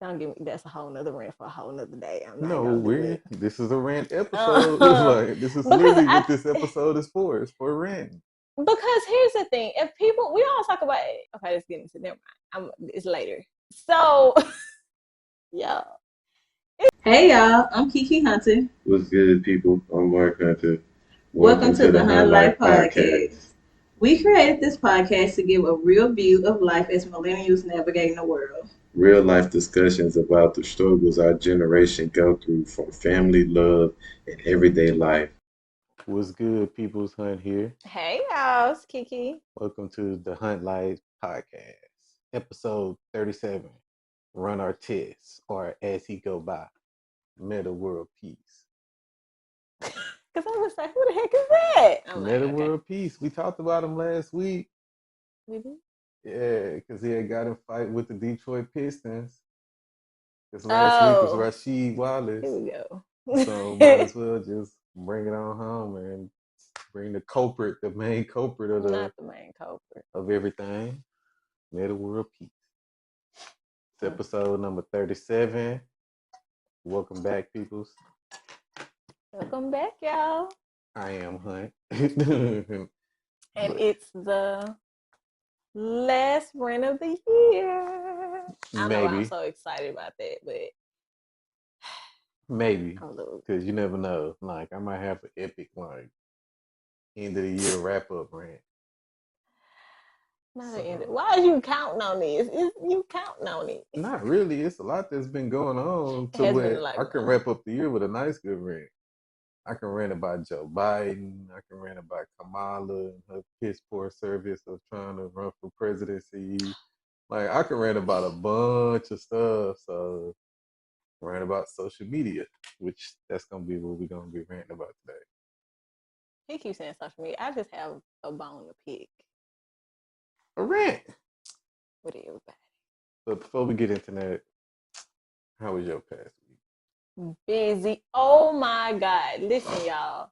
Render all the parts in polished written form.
Don't give me. That's a whole nother rant for a whole nother day. I'm not No, gonna do it. this is a rant episode. Uh, Like this is because literally I what this episode is for. It's for ranting. because here's the thing: if people, we all talk about it. Okay, let's get into. Never mind. It's later. So, yeah. Hey y'all, I'm Kiki Hunter. What's good, people? I'm Mark Hunter. Welcome Welcome to to the the Hunt Hunt Life Life Podcast. Podcast. We created this podcast to give a real view of life as millennials navigating the world. Real life discussions about the struggles our generation go through from family, love, and everyday life. What's good, people's Hunt here. Hey, y'all. It's Kiki. Welcome to the Hunt Life Podcast, episode 37. Run our tests, or as he go by, Meta World Peace. Because I was like, who the heck is that? I'm Meta like, okay. World Peace. We talked about him last week. Mhm. Yeah, because he had got in fight with the Detroit Pistons. Because last week was Oh, Rasheed Wallace. here we go. So might as well just bring it on home and bring the culprit, the main culprit Not the main culprit. of everything. Meta World Peace. It's episode number 37. Welcome back, peoples. Welcome back, y'all. I am Hunt. And it's the last run of the year. I know I'm Maybe. so excited about that, but Maybe. I'm a little. Because you never know. Like, I might have an epic, like, end of the year wrap up rant. Not an end. Why are you counting on this? You counting on it? Not really. It's a lot that's been going on It to has been a where lot I going can on. wrap up the year with a nice, good rant. I can rant about Joe Biden. I can rant about Kamala and her piss poor service of trying to run for presidency. Like, I can rant about a bunch of stuff. So, rant about social media, which that's going to be what we're going to be ranting about today. He keeps saying social media. I just have a bone to pick A rant. with everybody. But before we get into that, how was your past week? Busy. Oh my God. Listen, y'all.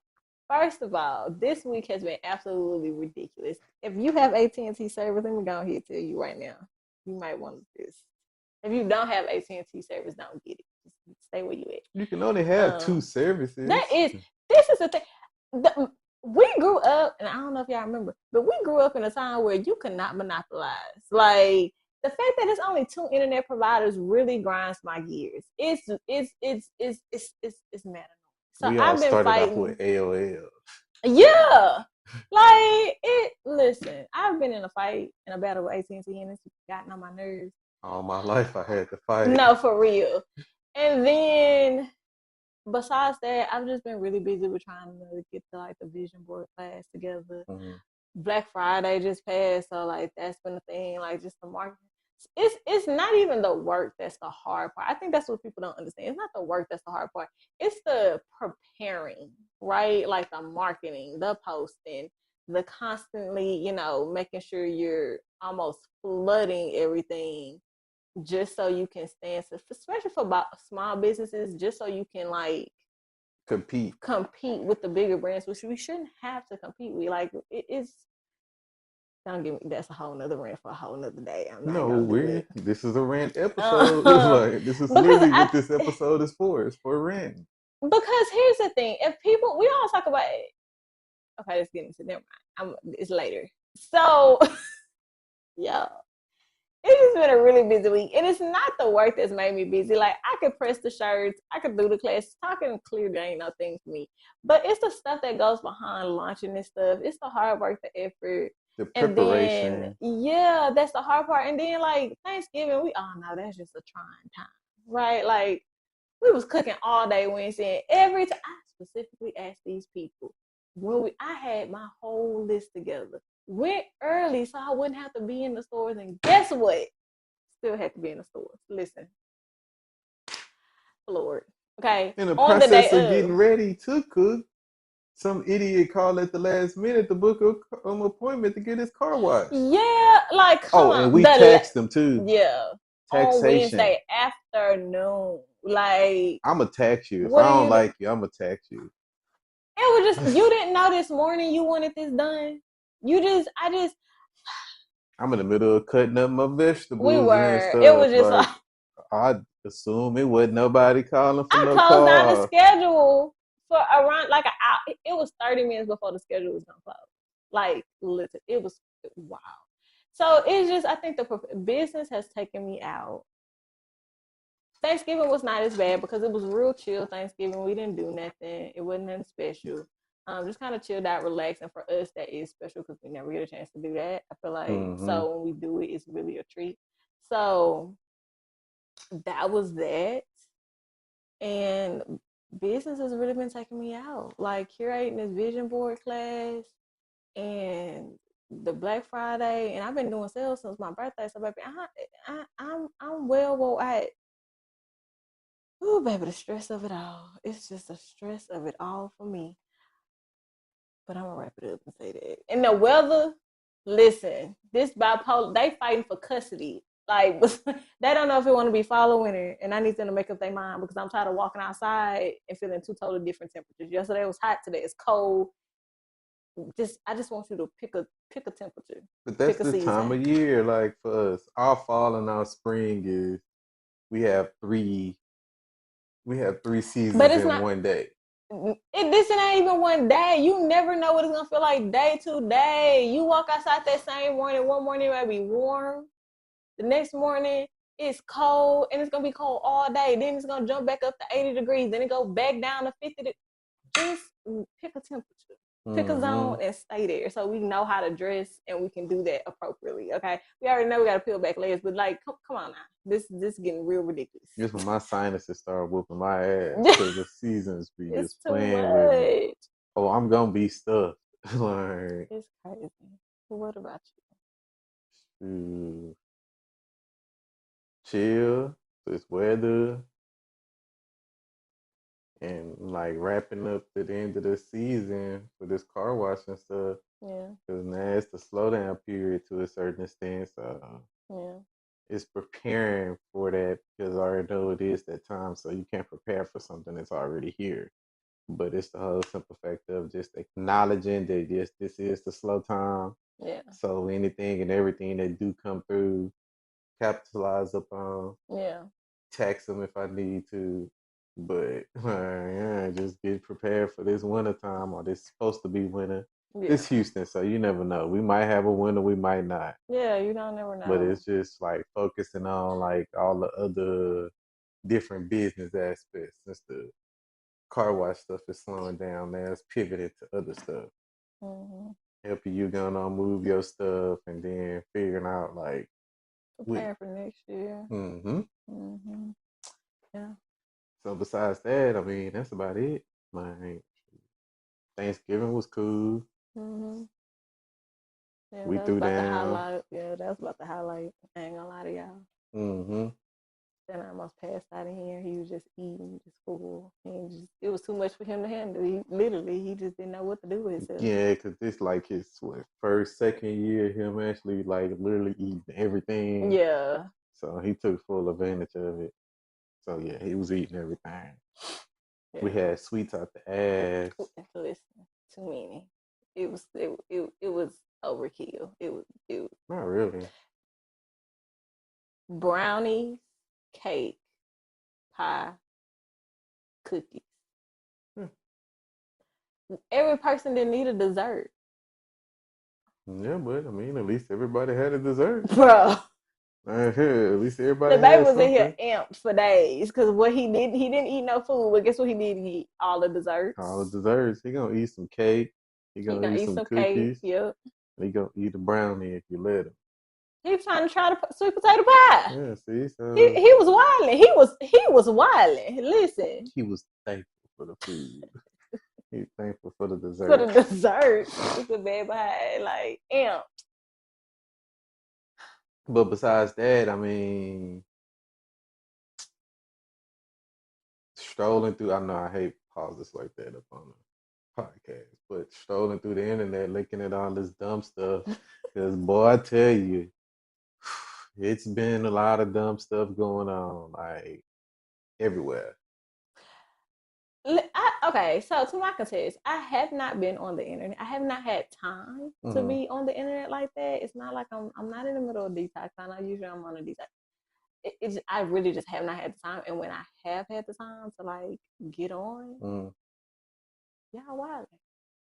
First of all, this week has been absolutely ridiculous. If you have AT&T service, let me go ahead and tell you right now, you might want this. If you don't have AT&T service, don't get it. Just stay where you at. You can only have two services. This is the thing. We grew up, and I don't know if y'all remember, but we grew up in a time where you could not monopolize. Like, the fact that it's only two internet providers really grinds my gears. It's mad. So we all I've been started fighting. off with AOL. Yeah, like it. Listen, I've been in a fight and a battle with AT&T, and it's gotten on my nerves. All my life, I had to fight. No, for real. And then, besides that, I've just been really busy with trying to get to like the vision board class together. Mm-hmm. Black Friday just passed, so like that's been a thing. Like just the marketing. It's not even the work that's the hard part. I think that's what people don't understand. It's not the work that's the hard part. It's the preparing, right? Like the marketing, the posting, the constantly, making sure you're almost flooding everything just so you can stand, especially for small businesses, just so you can like compete with the bigger brands, which we shouldn't have to compete with. Like it's. Don't give me. That's a whole nother rant for a whole nother day. I'm not gonna do it. This is a rant episode. Like this is literally what this episode is for. It's for ranting. Because here's the thing: if people, we all talk about it. Okay, let's get into. Never mind. It's later. So, yeah, it's been a really busy week, and it's not the work that's made me busy. Like I could press the shirts, I could do the classes. Talking clearly ain't no thing for me, but it's the stuff that goes behind launching this stuff. It's the hard work, the effort. The preparation. And then, that's the hard part. And then, like, Thanksgiving, we all know that's just a trying time, right? Like, we was cooking all day Wednesday. And every time, I specifically asked these people, I had my whole list together. Went early so I wouldn't have to be in the stores. And guess what? Still had to be in the stores. Listen. Lord. Okay. In the process of getting ready to cook, some idiot called at the last minute to book an appointment to get his car washed. Yeah, like come on. And we taxed them too. Yeah. Taxation. On Wednesday afternoon. Like I'ma tax you. If I don't like you, I'ma tax you. It was just you didn't know this morning you wanted this done. I'm in the middle of cutting up my vegetables. We were. And stuff. It was just like I assume it wasn't nobody calling for I no closed down the car. schedule for around like an hour. It was 30 minutes before the schedule was gonna close. Like, literally, it was wow. So it's just, I think the business has taken me out. Thanksgiving was not as bad because it was real chill. Thanksgiving, we didn't do nothing. It wasn't nothing special. Just kind of chilled out, relaxed, and for us, that is special because we never get a chance to do that. I feel like so when we do it, it's really a treat. So that was that, and business has really been taking me out. Like curating this vision board class and the Black Friday, and I've been doing sales since my birthday. So baby, I'm well at. Oh, baby, the stress of it all. It's just the stress of it all for me. But I'm gonna wrap it up and say that. And the weather, listen, this bipolar, they fighting for custody. Like they don't know if they want to be following it, and I need them to make up their mind because I'm tired of walking outside and feeling two totally different temperatures. Yesterday was hot, today it's cold. I just want you to pick a temperature, But that's pick a the time season. of year, like for us. Our fall and our spring is we have three But seasons it's in not. one day. This ain't even one day. You never know what it's gonna feel like day to day. You walk outside that same morning. One morning it might be warm. The next morning it's cold, and it's gonna be cold all day. Then it's gonna jump back up to 80 degrees. Then it go back down to 50. Just pick a temperature, pick a Mm-hmm. zone, and stay there, so we know how to dress and we can do that appropriately. Okay, we already know we gotta peel back layers, but like, come on now, this is getting real ridiculous. Just when my sinuses start whooping my ass because the seasons be It's just too playing with me. much. Oh, I'm gonna be stuffed. Like, It's crazy. What about shoot, chill. This weather and like wrapping up to the end of the season for this car wash and stuff. you? Yeah, Because now it's the slowdown period to a certain extent. So yeah, it's preparing for that because I already know it is that time. So you can't prepare for something that's already here. But it's the whole simple fact of just acknowledging that yes, this is the slow time. yeah, So anything and everything that do come through, capitalize upon, yeah, tax them if I need to. But yeah, just get prepared for this winter time or this supposed to be winter. yeah, It's Houston, so you never know. We might have a winter, we might not. yeah. You don't never But know. it's just like focusing on like all the other different business aspects since the car wash stuff is slowing down now. It's pivoting to other stuff. Mm-hmm. Helping you gonna move your stuff and then figuring out like what. Preparing for next year. Mm-hmm. Mm-hmm. Yeah. So besides that, I mean, that's about it. Like Thanksgiving was cool. Mm-hmm. Yeah, We that was threw about the down. highlight. Yeah, that was about the highlight. I ain't gonna lie to y'all. Mm-hmm. Then I almost passed out in here. He was just eating, just full. It was too much for him to handle. He just didn't know what to do with himself. Yeah, cause this like his what, first, second year, him actually like literally eating everything. Yeah. So he took full advantage of it. So yeah, he was eating everything. We Yeah. had sweets out the ass. Listen, too many. It was overkill. It was Not really. brownies, cake, pie, cookies. Hmm. Every person didn't need a dessert. Yeah, but I mean, at least everybody had a dessert. Bro. At least The everybody baby had was in here something. amped for days because what he didn't eat no food, but guess what he did eat? All the All desserts. the desserts. He gonna eat some cake. He He gonna gonna eat eat some some cake. cookies. Yep. He gonna eat a brownie if you let him. He was trying to try the sweet potato pie. Yeah, see, He so he was wilding. He was wilding. Listen, he was thankful for the food. He's thankful for the for the dessert. dessert, it's a bad behind like amp. But besides that, I mean, strolling through, I know I hate pauses like that up on the podcast, but strolling through the internet, looking at all this dumb stuff, because boy, I tell you, it's been a lot of dumb stuff going on, like everywhere. Okay, so to my contest, I have not been on the internet. I have not had time to Hmm. be on the internet like that. It's not like I'm not in the middle of detox. I know usually I'm on a detox. I really just have not had the time. And when I have had the time to like get on, y'all wild.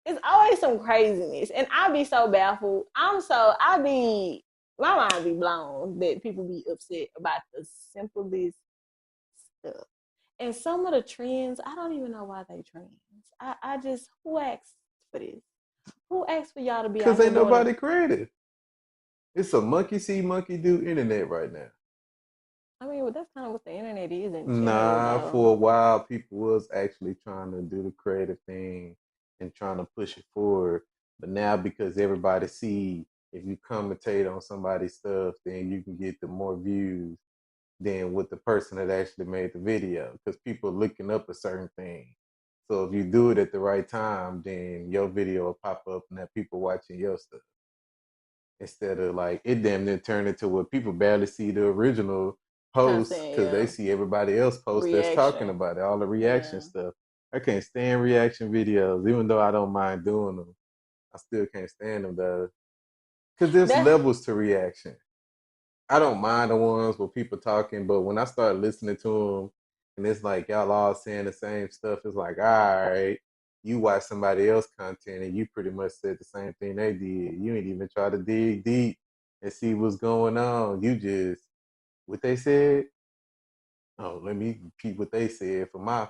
It's always some craziness, and I be so baffled. My mind be blown that people be upset about the simplest stuff. And some of the trends, I don't even know why they trends. I just, who asked for this? Who asked for y'all to be out Because here ain't doing it? nobody creative. It's a monkey see, monkey do internet right now. I mean, well, that's kind of what the internet is in general, Nah, though. for a while, people was actually trying to do the creative thing and trying to push it forward. But now, because everybody see if you commentate on somebody's stuff, then you can get the more views than with the person that actually made the video. Because people are looking up a certain thing. So if you do it at the right time, then your video will pop up and have people watching your stuff. Instead of like it damn near turn into what people barely see the original post Content, because they yeah. see everybody else post that's talking Reaction. about it, all the reaction Yeah. stuff. I can't stand reaction videos, even though I don't mind doing them. I still can't stand them though, because there's That levels to reaction. I don't mind the ones where people talking, but when I start listening to them and it's like y'all all saying the same stuff, it's like, all right, you watch somebody else content and you pretty much said the same thing they did. You ain't even try to dig deep and see what's going on. You just what they said. Oh, let me repeat what they said for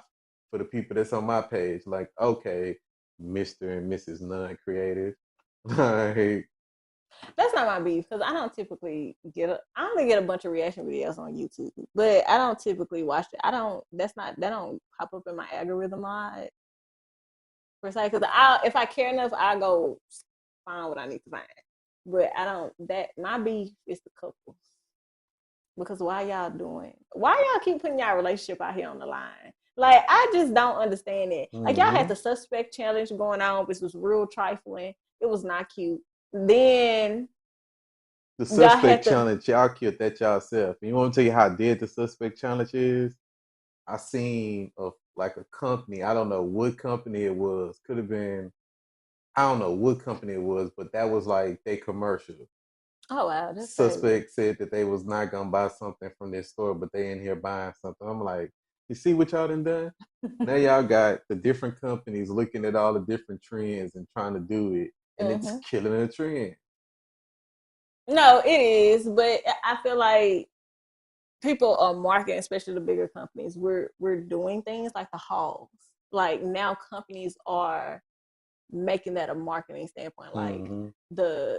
the people that's on my page. Like, okay, Mr. and Mrs. Non-creative. Like, that's not my beef because I don't typically I only get a bunch of reaction videos on YouTube, but I don't typically watch it. I don't. That don't pop up in my algorithm mod per se. Because if I care enough, I go find what I need to find. But I don't. That my beef is the couples. Because why y'all keep putting y'all relationship out here on the line? Like, I just don't understand it. Like, y'all had mm-hmm. the suspect challenge going on, which was real trifling. It was not cute. Then The y'all suspect had the challenge, y'all killed that y'allself. You want to tell you how dead the suspect challenge is? I seen like a company. I don't know what company it was. Could have been. I don't know what company it was, but that was like they commercial. oh wow, that's crazy. Suspect said that they was not gonna buy something from this store, but they in here buying something. I'm like, you see what y'all done? Now y'all got the different companies looking at all the different trends and trying to do it, and it's Mm-hmm. killing the trend. No, it is, but I feel like people are marketing, especially the bigger companies. We're doing things like the hauls. Like, now companies are making that a marketing standpoint. Like, Mm-hmm.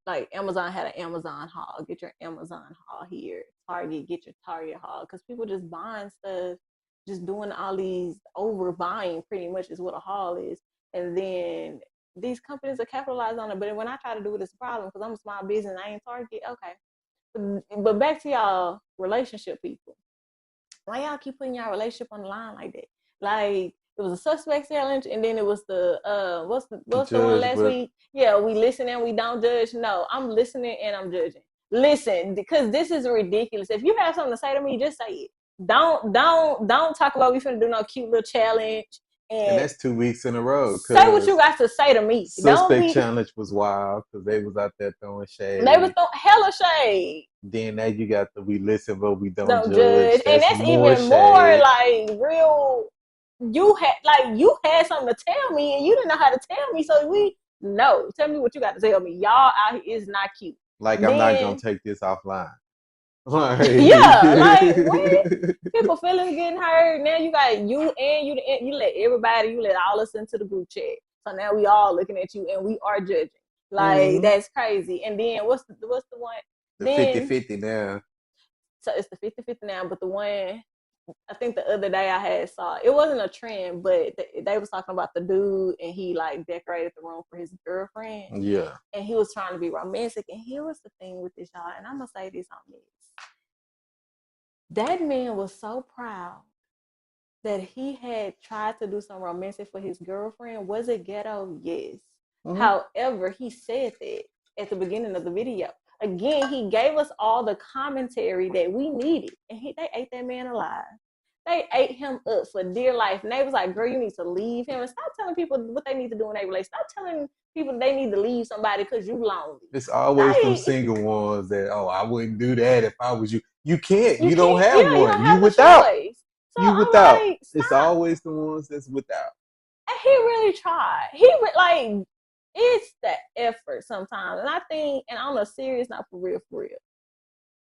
like Amazon had an Amazon haul. Get your Amazon haul here. Target, get your Target haul. Because people just buying stuff, just doing all these overbuying. Pretty much is what a haul is, and then these companies are capitalizing on it. But when I try to do it, it's a problem because I'm a small business. I ain't Target. Okay, but back to y'all relationship people. Why y'all keep putting y'all relationship on the line like that? Like, it was a suspect challenge, and then it was the what's the one Judge, last but week? Yeah, we listen and we don't judge. No, I'm listening and I'm judging. Listen, because this is ridiculous. If you have something to say to me, just say it. Don't talk about we finna do no cute little challenge and and that's 2 weeks in a row say what you because got to say to me. Don't suspect be. challenge was wild because they was out there throwing They was shade. throwing hella shade. Then now you got the we listen but we don't Don't judge, judge. and That's that's more even more shade. like real. You had something to tell me and you didn't know how to tell me, so we no tell me what you got to tell me. Y'all out here is not cute. Like I'm not gonna Then take this offline. Like yeah, like what? People feelings getting hurt. Now you got you let everybody, you let all us into the group chat. So now we all looking at you and we are judging. Like, mhm. that's crazy. And then what's the one? The Then 50-50 now. so it's the 50-50 now, but the one I think the other day I had saw it wasn't a trend, but they was talking about the dude and he like decorated the room for his girlfriend Yeah. and he was trying to be romantic. And here was the thing with this, y'all, and I'm gonna say this on this: that man was so proud that he had tried to do some romantic for his girlfriend. Was it ghetto? Yes. Mhm. However, he said that at the beginning of the video. Again, he gave us all the commentary that we needed, and they ate that man alive. They ate him up for dear life. And they was like, girl, you need to leave him. And stop telling people what they need to do in their relationship. Stop telling people they need to leave somebody because you lonely. It's always them Like, single ones that, oh, I wouldn't do that if I was you. You can't. You You don't can't. have Yeah, you one. don't You have a without. choice. So You I'm without. like, It's stop. always the ones that's without. And he really tried. Like it's the effort sometimes, and I think, and on a serious, not for real, for real.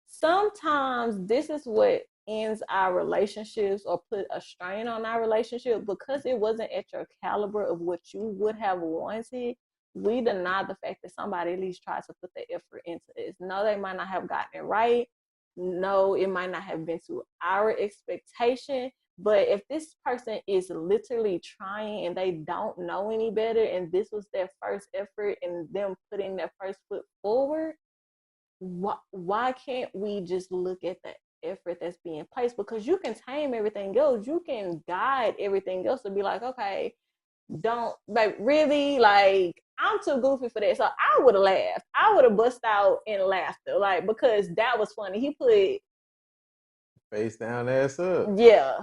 Sometimes this is what ends our relationships or put a strain on our relationship because it wasn't at your caliber of what you would have wanted. We deny the fact that somebody at least tries to put the effort into this. No, they might not have gotten it right. No, it might not have been to our expectation. But if this person is literally trying and they don't know any better, and this was their first effort and them putting their first foot forward, why can't we just look at the effort that's being placed? Because you can tame everything else, you can guide everything else to be like, okay, don't like really, like I'm too goofy for that. So I would have laughed, I would have bust out in laughter, like, because that was funny. He put, Face down, ass up. yeah,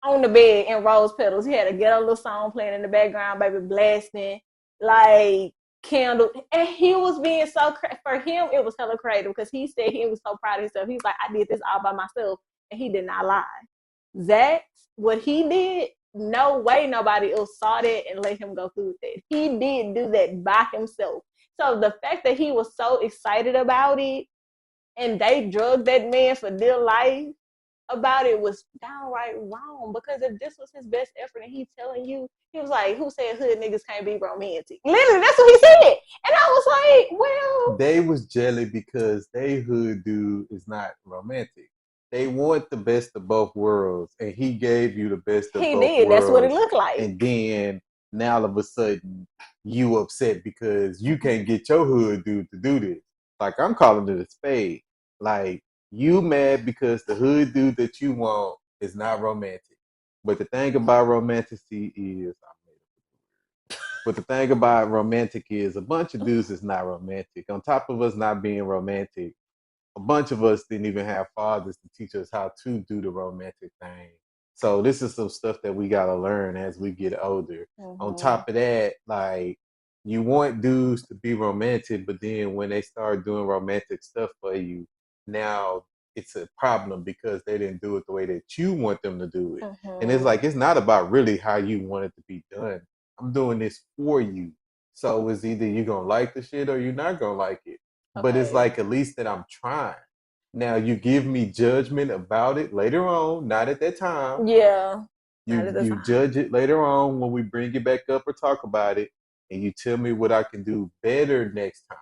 on the bed in rose petals. He had a ghetto little song playing in the background, baby, blasting like candle. And he was being so for him, it was hella creative because he said he was so proud of himself. He's like, I did this all by myself, and he did not lie. That what he did, no way nobody else saw that and let him go through with it. He did do that by himself. So the fact that he was so excited about it and they drugged that man for dear life about it was downright wrong, because if this was his best effort and he's telling you, he was like, who said hood niggas can't be romantic? Literally, that's what he said. And I was like, well, They was jelly because they hood dude is not romantic. They want the best of both worlds, and he gave you the best of he both did. That's what it worlds. looked like. And then now all of a sudden you upset because you can't get your hood dude to do this. Like, I'm calling it a spade. Like, you mad because the hood dude that you want is not romantic. But the thing about romanticy is, but the thing about romantic is a bunch of dudes is not romantic. On top of us not being romantic, a bunch of us didn't even have fathers to teach us how to do the romantic thing. So this is some stuff that we gotta learn as we get older. On top of that, like, you want dudes to be romantic, but then when they start doing romantic stuff for you, now it's a problem because they didn't do it the way that you want them to do it. And it's like, it's not about really how you want it to be done. I'm doing this for you. So it's either you gonna like the shit or you're not gonna like it. But it's Okay. like, at least that I'm trying. Now you give me judgment about it later on, not at that time. Yeah. Not at You the you time. judge it later on when we bring it back up or talk about it, and you tell me what I can do better next time.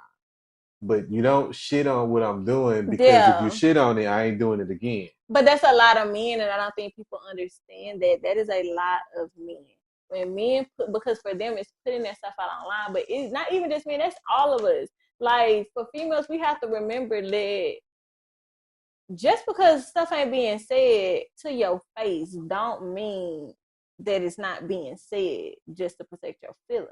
But you don't shit on what I'm doing, because if you Yeah. shit on it, I ain't doing it again. But that's a lot of men, and I don't think people understand that. That is a lot of men. When men put, because for them it's putting that stuff out online, but it's not even just men, that's all of us. Like for females, we have to remember that just because stuff ain't being said to your face don't mean that it's not being said just to protect your feelings.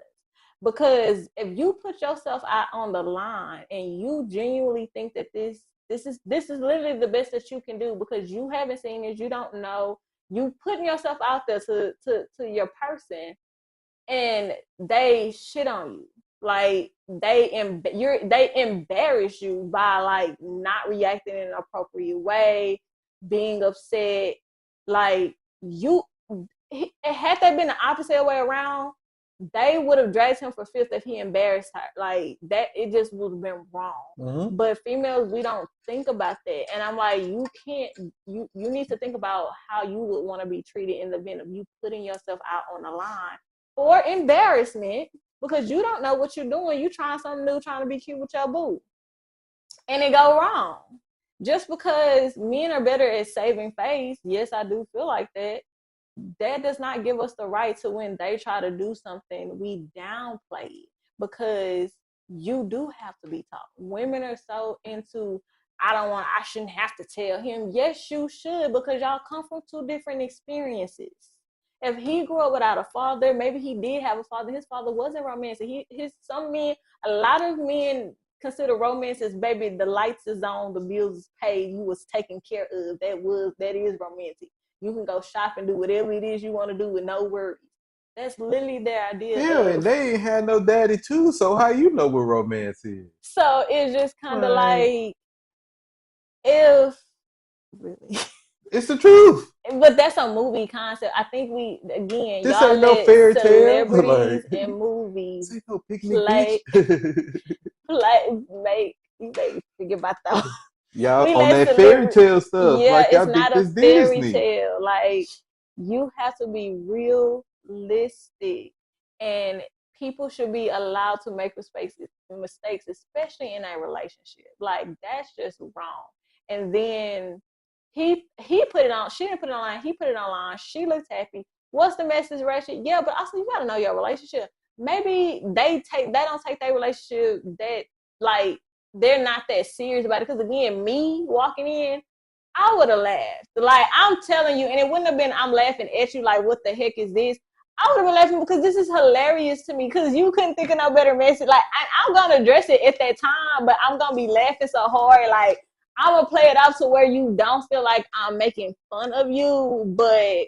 Because if you put yourself out on the line and you genuinely think that this is literally the best that you can do, because you haven't seen it, you don't know, you putting yourself out there to your person, and they shit on you, like they embarrass you by like not reacting in an appropriate way, being upset, like you, had that been the opposite way around, they would have dragged him for fifth if he embarrassed her. Like that, it just would have been wrong. Mm-hmm. But females, we don't think about that. And I'm like, you can't, you need to think about how you would want to be treated in the event of you putting yourself out on the line or embarrassment, because you don't know what you're doing. You trying something new, trying to be cute with your boo, and it go wrong. Just because men are better at saving face, yes, I do feel like that. That does not give us the right to, when they try to do something, we downplay it, because you do have to be taught. Women are so into, I shouldn't have to tell him. Yes, you should, because y'all come from two different experiences. If he grew up without a father, maybe he did have a father. His father wasn't romantic. Some men, a lot of men consider romance as, baby, the lights is on, the bills is paid, you was taken care of. That is romantic. You can go shop and do whatever it is you want to do with no worries. That's literally their idea Yeah, and of. they ain't had no daddy too, so how you know what romance is? So it's just kind of Like, like, if Really. It's the truth. But that's a movie concept. I think This y'all ain't no let fairy tale. celebrities Like, and this movies ain't no picnic, bitch. play, play, make, you make, forget about that. Y'all We on let that fairy celebrity, tale stuff. yeah, Like, it's y'all think not a this fairy Disney. tale. Like, you have to be realistic, and people should be allowed to make mistakes, especially in a relationship. Like, that's just wrong. And then he put it on. She didn't put it online. He put it online. She looked happy. What's the message, Rachel? Yeah, but also you gotta know your relationship. Maybe they don't take their relationship that, like, they're not that serious about it. Because again, me walking in, I would have laughed. Like, I'm telling you, and it wouldn't have been I'm laughing at you like, what the heck is this? I would have been laughing because this is hilarious to me because you couldn't think of no better message. Like, I'm gonna address it at that time, but I'm gonna be laughing so hard. Like, I'm gonna play it out to where you don't feel like I'm making fun of you, but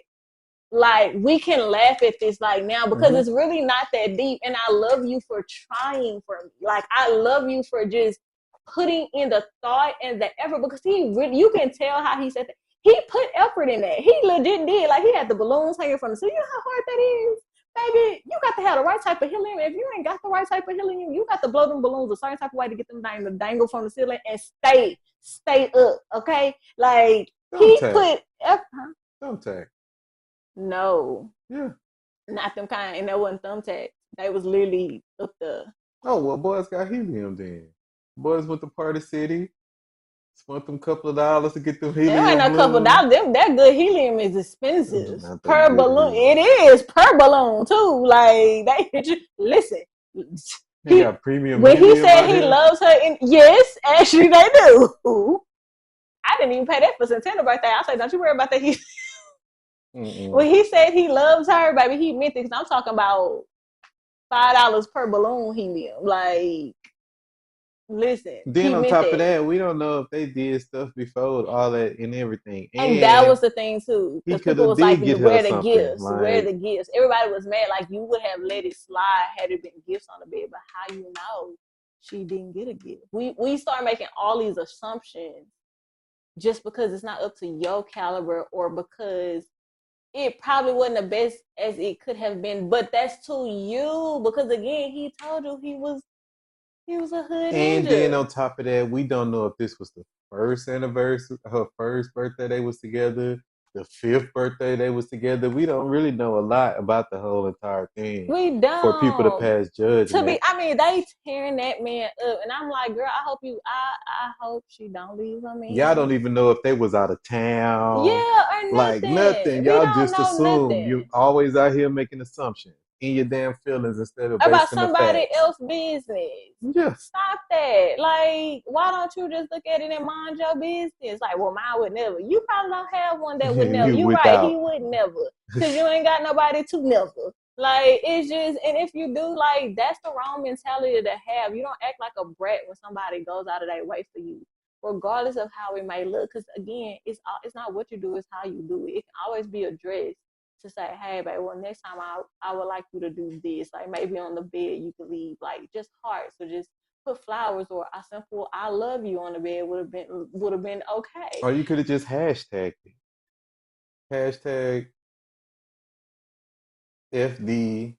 like, we can laugh at this like now because it's really not that deep. And I love you for trying for me. Like, I love you for just putting in the thought and the effort, because he really, you can tell how he said that. He put effort in that. He legit did. Like, he had the balloons hanging from the ceiling. You know how hard that is? Baby, you got to have the right type of helium. If you ain't got the right type of helium, you got to blow them balloons a certain type of way to get them to dangle from the ceiling and stay up. Okay? Like, he Thumbtack. put effort. Huh? Thumbtack. No, Yeah. not them kind. And that wasn't thumbtack. They was literally up there. Oh, well, boys got helium then. Boys went to Party City, spent them couple of dollars to get them There ain't helium a couple balloons. dollars. That good helium is expensive Not that per good balloon. It helium. is per balloon too. Like, they listen. They He got premium when he helium said out he here. loves her, yes, actually they do. I didn't even pay that for Santana birthday. I said, don't you worry about that. Mm-mm. When he said he loves her, baby, he meant it. Because I'm talking about $5 per balloon helium. Like, listen, Then he on meant top of that. that, we don't know if they did stuff before all that and everything. And that And was the thing too, he because could people have was like, did get her "Where the something. gifts? Where Like, the gifts?" Everybody was mad, like, you would have let it slide had it been gifts on the bed. But how you know she didn't get a gift? We start making all these assumptions just because it's not up to your caliber, or because it probably wasn't the best as it could have been. But that's to you, because again, he told you he was a hood and then ninja. on top of that, we don't know if this was the first anniversary, her first birthday they was together, the fifth birthday they was together. We don't really know a lot about the whole entire thing We for people to don't. pass To be, judgment. I mean, they tearing that man up, and I'm like, girl, I hope she don't leave her Y'all don't man. even know if they was out of town, Yeah, or like nothing. nothing. We Y'all don't just know assume. You nothing always out here making assumptions in your damn feelings instead of about basing the somebody facts. else's business. Yeah. Stop that. Like, why don't you just look at it and mind your business? Like, well, mine would never. You probably don't have one that would never. You You right, without. he would never, because you ain't got nobody to never. Like, it's just, and if you do, like, that's the wrong mentality to have. You don't act like a brat when somebody goes out of their way for you, regardless of how it may look. Because again, it's not what you do, it's how you do it. It can always be addressed to say, hey, babe, well, next time I would like you to do this. Like, maybe on the bed you could leave like just hearts, or just put flowers, or a simple "I love you" on the bed would have been okay. Or you could have just hashtagged it. Hashtag FDAU.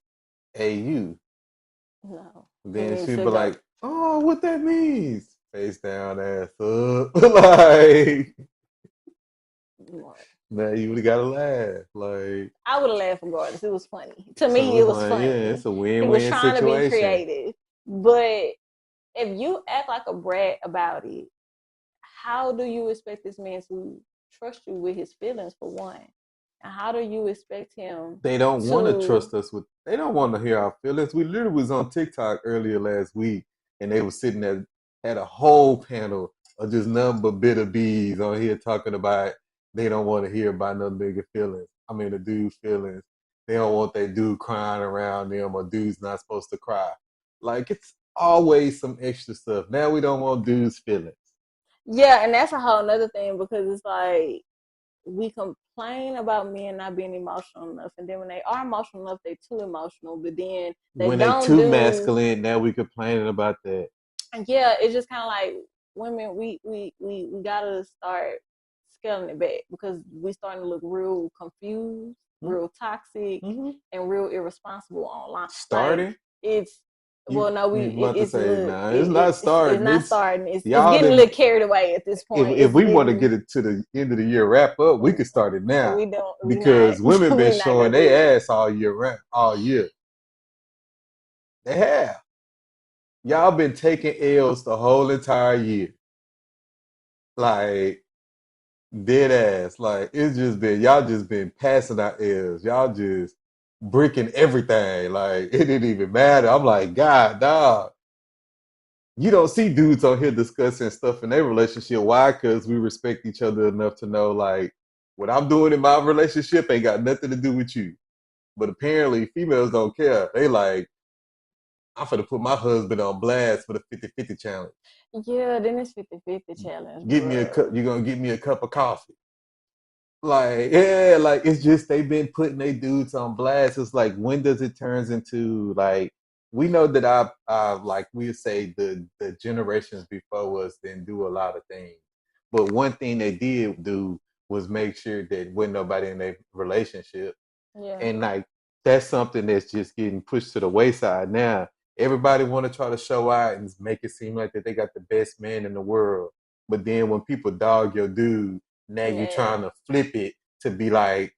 No, he Then needs she'd to be go. like, oh, what that means? Face down, ass up. Like, now you would have got to laugh. Like, I would have laughed regardless. It was funny to so me. It it's was like, yeah, funny. it's a He was win-win trying to be situation. creative, but if you act like a brat about it, how do you expect this man to trust you with his feelings, for one? And how do you expect him They don't want to to? trust us with. They don't want to hear our feelings. We literally was on TikTok earlier last week, and they was sitting there had a whole panel of just nothing but bitter bees on here talking about they don't want to hear about no nigga feelings. I mean, the dude's feelings. They don't want that dude crying around them, or dude's not supposed to cry. Like, it's always some extra stuff. Now we don't want dudes' feelings. Yeah, and that's a whole nother thing, because it's like we complain about men not being emotional enough, and then when they are emotional enough, they're too emotional, but then they When they don't too do. masculine, now we complaining about that. And yeah, it's just kind of like women. We gotta start scaling it back because we starting to look real confused, real toxic, and real irresponsible online. Starting? Like it's well, no, You about to it's say, look, nah, it's not it's starting. not It's starting. It's y'all getting a didn't. little carried away at this point. If It's we want to getting get it to the end of the year wrap up, we can start it now we don't we not because women been we not showing gonna do it. their ass all year round, all year. They have. Y'all been taking L's the whole entire year, like dead ass. Like it's just been y'all just been passing out L's. Y'all just bricking everything. Like it didn't even matter. I'm like, God, dog. You don't see dudes on here discussing stuff in their relationship. Why? Because we respect each other enough to know, like, what I'm doing in my relationship ain't got nothing to do with you. But apparently, females don't care. They like, I'm finna put my husband on blast for the 50-50 challenge. Yeah, then it's 50-50 challenge, Get me a bro. cup. You're gonna get me a cup of coffee. Like, yeah, like it's just they've been putting their dudes on blast. It's like, when does it turns into like, we know that I like we say the generations before us didn't do a lot of things, but one thing they did do was make sure that when nobody in their relationship, Yeah, and like that's something that's just getting pushed to the wayside now. Everybody want to try to show out and make it seem like that they got the best man in the world, but then when people dog your dude, now you're yeah. trying to flip it to be like,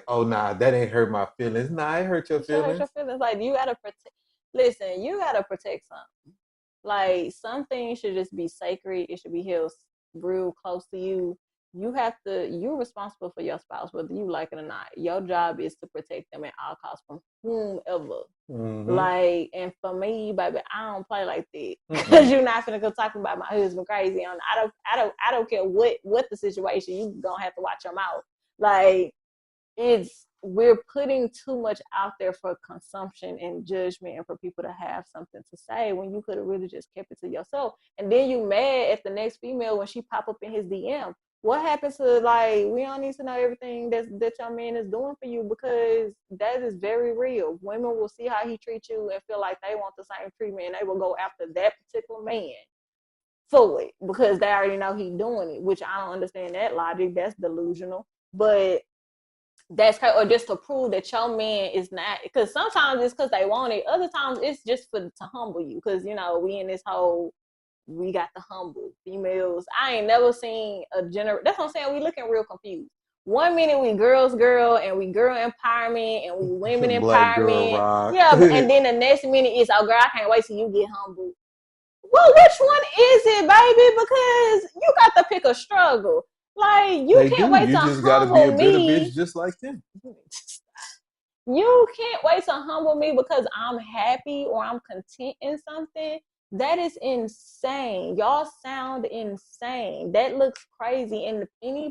oh nah, that ain't hurt my feelings. Nah, it hurt your It should hurt your feelings. feelings. Like you gotta protect. Listen, you gotta protect something. Like some things should just be sacred. It should be held real close to you. You have to. You're responsible for your spouse, whether you like it or not. Your job is to protect them at all costs from whomever. Mm-hmm. Like, and for me, baby, I don't play like that because you're not gonna go talking about my husband crazy. I don't care what the situation. You gonna have to watch your mouth. Like, we're putting too much out there for consumption and judgment and for people to have something to say when you could have really just kept it to yourself. And then you mad at the next female when she pop up in his DM. What happens to, like, we don't need to know everything that your man is doing for you because that is very real. Women will see how he treats you and feel like they want the same treatment and they will go after that particular man for it because they already know he's doing it, which I don't understand that logic. That's delusional. But that's her, or just to prove that your man is not, because sometimes it's because they want it, other times it's just for to humble you because we in this whole we got the humble females. I ain't never seen that's what I'm saying. We looking real confused. One minute we girl and we girl empowerment and we women Black girl empowerment, rock. yeah, and then the next minute is, oh girl, I can't wait till you get humble. Well, which one is it, baby? Because you got to pick a struggle. Like, you They can't do. wait You to just got to be a humble bitter me. bitch just like them. You can't wait to humble me because I'm happy or I'm content in something. That is insane. Y'all sound insane. That looks crazy. And any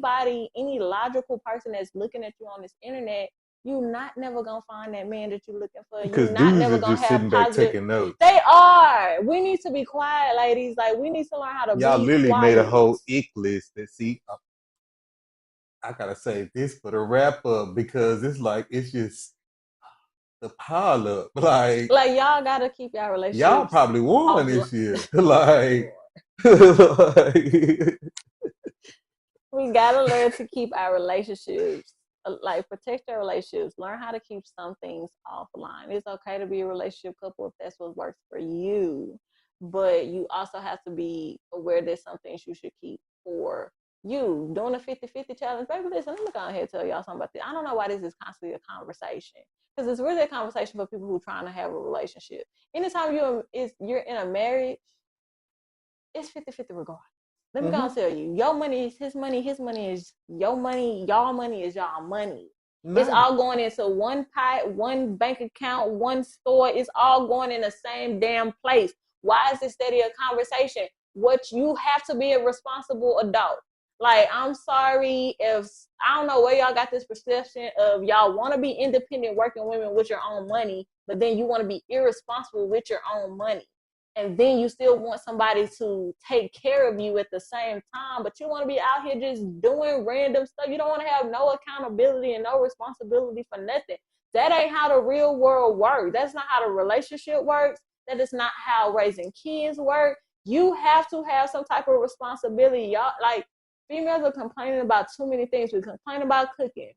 logical person that's looking at you on this internet, you not never gonna find that man that you're looking for. You Because not dudes never are gonna just have sitting back positive. taking notes. They are. We need to be quiet, ladies. Like, we need to learn how to Y'all be literally made a quiet. whole ick list that see I gotta say this for the wrap up because it's like it's just the pile up. Like Like, y'all gotta keep y'all y'all relationships probably won offline. this year. Like We gotta learn to keep our relationships, like protect our relationships. Learn how to keep some things offline. It's okay to be a relationship couple if that's what works for you, but you also have to be aware that some things you should keep for you. Doing a 50-50 challenge, baby. Listen, let me go ahead and tell y'all something about this. I don't know why this is constantly a conversation because it's really a conversation for people who are trying to have a relationship. Anytime you're in a marriage, it's 50-50 regardless. Let me go and tell you, your money is his money is your money, y'all money is y'all money. It's no. all going into one pot, one bank account, one store. It's all going in the same damn place. Why is this steady a conversation? What you have to be a responsible adult. Like, I'm sorry if I don't know where y'all got this perception of y'all want to be independent working women with your own money, but then you want to be irresponsible with your own money, and then you still want somebody to take care of you at the same time, but you want to be out here just doing random stuff. You don't want to have no accountability and no responsibility for nothing. That ain't how the real world works. That's not how the relationship works. That is not how raising kids work. You have to have some type of responsibility. Y'all, like, Females are complaining about too many things. We complain about cooking.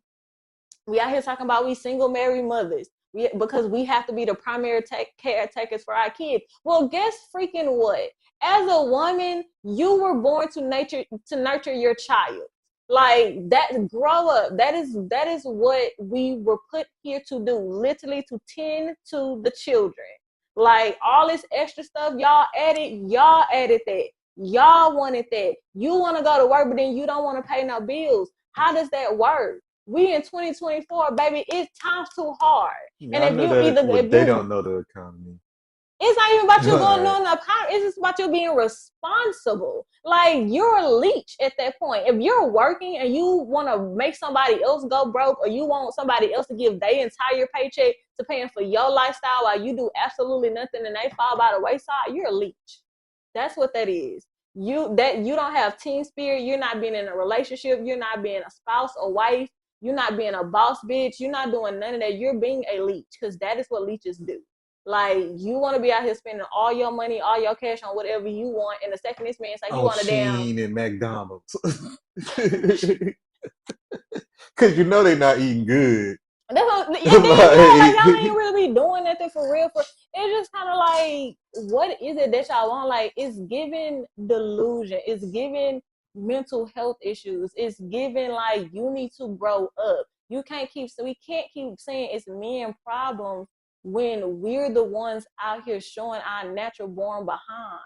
We out here talking about we single married mothers. Because we have to be the primary caretakers for our kids. Well, guess freaking what? As a woman, you were born to nurture your child. Like that, grow up. That is what we were put here to do, literally to tend to the children. Like all this extra stuff y'all added that. Y'all wanted that. You want to go to work, but then you don't want to pay no bills. How does that work? We in 2024, baby, it's times too hard. Yeah, And I if know you that, either but if they you don't know the economy. it's not even about you going Right. on the power. It's just about you being responsible. Like you're a leech at that point. If you're working and you want to make somebody else go broke, or you want somebody else to give their entire paycheck to paying for your lifestyle while you do absolutely nothing and they fall by the wayside, you're a leech. That's what that is. You don't have team spirit. You're not being in a relationship. You're not being a spouse, a wife. You're not being a boss bitch. You're not doing none of that. You're being a leech, because that is what leeches do. Like you want to be out here spending all your money, all your cash on whatever you want, and the second this man say he On want a damn, Sheen and McDonald's. Because you know they're not eating good. and then like y'all ain't Like, really be doing nothing for real. It's just kind of like, what is it that y'all want? Like it's giving delusion. It's giving mental health issues. It's giving like you need to grow up. We can't keep saying it's men problems when we're the ones out here showing our natural born behind.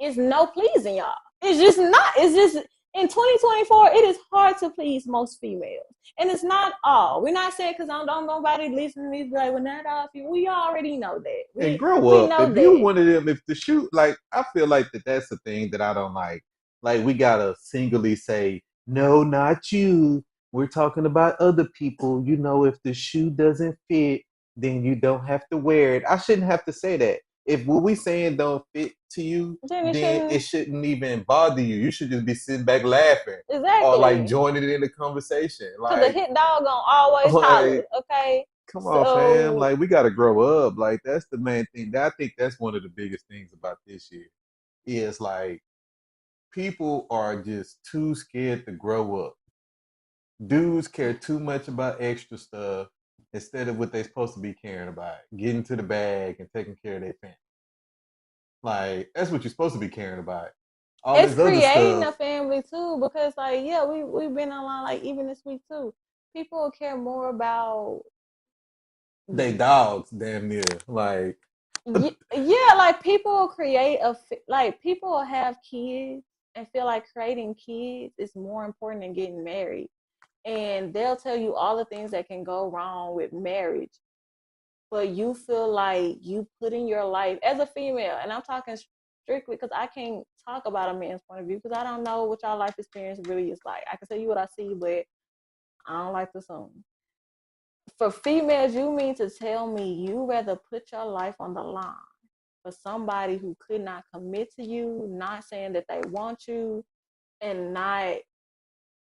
It's no pleasing y'all. It's just not. It's just in 2024, it is hard to please most females. And it's not all. We're not saying because I don't nobody listening to this like, well, not all people. We already know that. and We grow we up. know If you that. one of them, if the shoe, like, I feel like that's the thing that I don't like. Like, we gotta singly say, no, not you. We're talking about other people. You know, if the shoe doesn't fit, then you don't have to wear it. I shouldn't have to say that. If what we saying don't fit to you, Then it then it shouldn't. shouldn't even bother you. You should just be sitting back laughing or like Exactly. joining in the conversation. Because a hit dog gonna always Like, holler. Okay. come on, fam. So Like, we got to grow up. Like, that's the main thing. I think that's one of the biggest things about this year is like people are just too scared to grow up. Dudes care too much about extra stuff instead of what they're supposed to be caring about, getting to the bag and taking care of their family. Like, that's what you're supposed to be caring about. All it's this other creating a stuff, family too. Because like, yeah, we've been online like even this week too. People care more about they dogs, damn near. Like, yeah, like people create like people have kids and feel like creating kids is more important than getting married, and they'll tell you all the things that can go wrong with marriage, but you feel like you put in your life as a female, and I'm talking strictly because I can't talk about a man's point of view because I don't know what y'all life experience really is like. I can tell you what I see, but I don't like to assume. For females, you mean to tell me you rather put your life on the line for somebody who could not commit to you, not saying that they want you, and not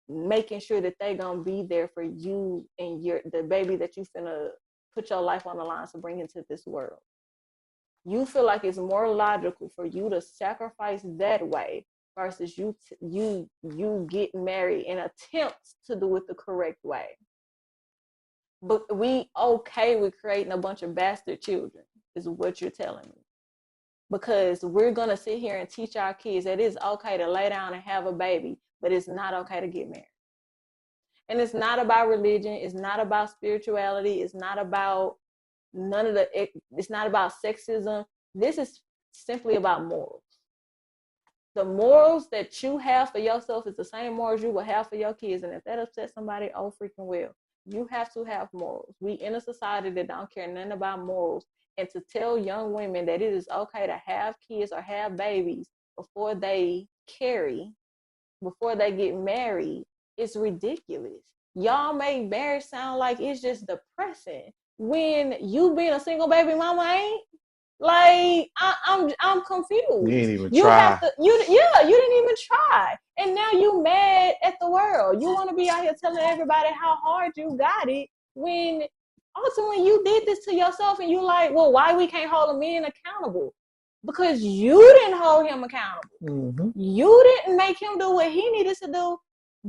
making sure that they gonna be there for you and the baby that you finna put your life on the line to bring into this world. You feel like it's more logical for you to sacrifice that way versus you get married and attempt to do it the correct way. But we okay with creating a bunch of bastard children, is what you're telling me. Because we're going to sit here and teach our kids that it's okay to lay down and have a baby, but it's not okay to get married. And it's not about religion. It's not about spirituality. It's not about it's not about sexism. This is simply about morals. The morals that you have for yourself is the same morals you will have for your kids. And if that upsets somebody, oh freaking well. You have to have morals. We in a society that don't care nothing about morals. And to tell young women that it is okay to have kids or have babies before they carry, before they get married, is ridiculous. Y'all make marriage sound like it's just depressing when you being a single baby mama ain't. Like I'm you confused. ain't even You have try. to you didn't even try, and now you mad at the world. You want to be out here telling everybody how hard you got it when ultimately you did this to yourself, and you like, well, why we can't hold a man accountable? because you didn't hold him accountable. Mm-hmm. You didn't make him do what he needed to do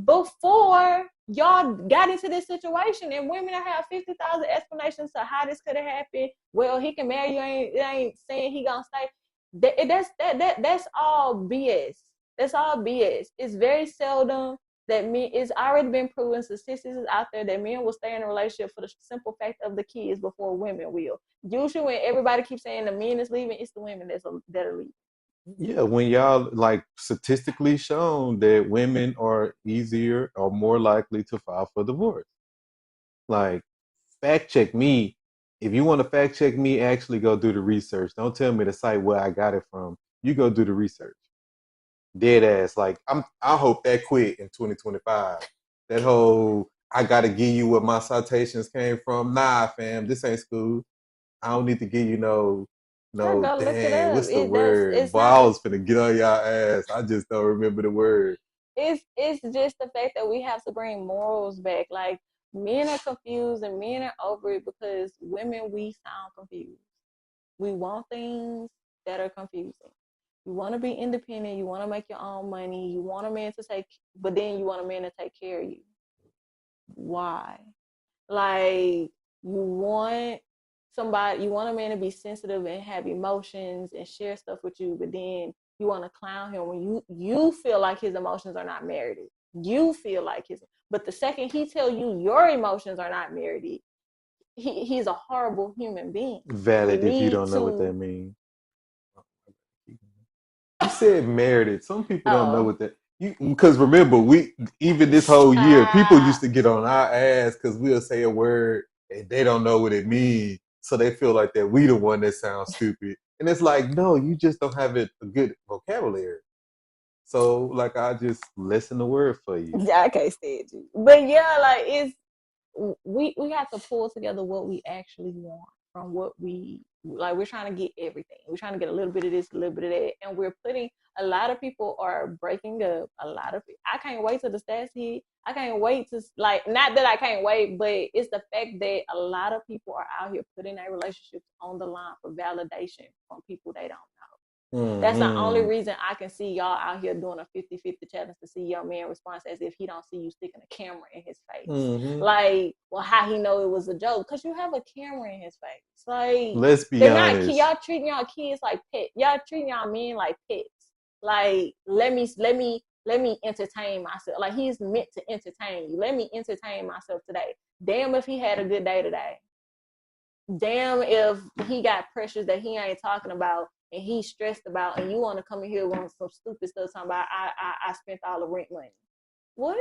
before y'all got into this situation. And women have 50,000 explanations to how this could have happened. Well, he can marry you. It ain't saying he gonna stay. That's all BS. That's all BS. It's very seldom that men. It's already been proven. Statistics is out there that men will stay in a relationship for the simple fact of the kids before women will. Usually, when everybody keeps saying the men is leaving, it's the women that are leaving. Yeah, when y'all like statistically shown that women are easier or more likely to file for divorce. Like, fact check me. If you want to fact check me, actually go do the research. Don't tell me the site where I got it from. You go do the research. Dead ass. Like, I hope that quit in 2025. That whole I gotta give you where my citations came from. Nah, fam, this ain't school. I don't need to give you I no, go look it dang, up. what's the word? It's Boy, I not. was finna get on y'all ass. I just don't remember the word. It's just the fact that we have to bring morals back. Like, men are confused and men are over it because women, we sound confused. We want things that are confusing. You want to be independent. You want to make your own money. You want a man to take, but then you want a man to take care of you. Why? Like, you want a man to be sensitive and have emotions and share stuff with you, but then you want to clown him when you feel like his emotions are not merited. You feel like but the second he tell you your emotions are not merited, he's a horrible human being. We Valid if you need don't know what that to. means. You said merited. Some people don't know Oh, what that. You because remember we even this whole year people used stop. to get on our ass because we'll say a word and they don't know what it means, so they feel like that we the one that sounds stupid. And it's like, no, you just don't have a good vocabulary. So like I just listen the word for you. Yeah, I can't stand you. But yeah, like, it's we have to pull together what we actually want from what we like. We're trying to get everything. We're trying to get a little bit of this, a little bit of that, and we're putting a lot of people are breaking up. A lot of I can't wait till the stats hit. I can't wait to, like, not that I can't wait, but it's the fact that a lot of people are out here putting their relationships on the line for validation from people they don't know. That's the only Mm-hmm. reason I can see y'all out here doing a 50-50 challenge to see your man response as if he don't see you sticking a camera in his face. Mm-hmm. Like, well, how he know it was a joke? Because you have a camera in his face. Like, Let's be they're not, honest. y'all treating y'all kids like pets. Y'all treating y'all men like pets. Like, let me entertain myself. Like, he's meant to entertain you. Let me entertain myself today. Damn if he had a good day today. Damn if he got pressures that he ain't talking about and he's stressed about, and you want to come in here with some stupid stuff talking about I spent all the rent money. What?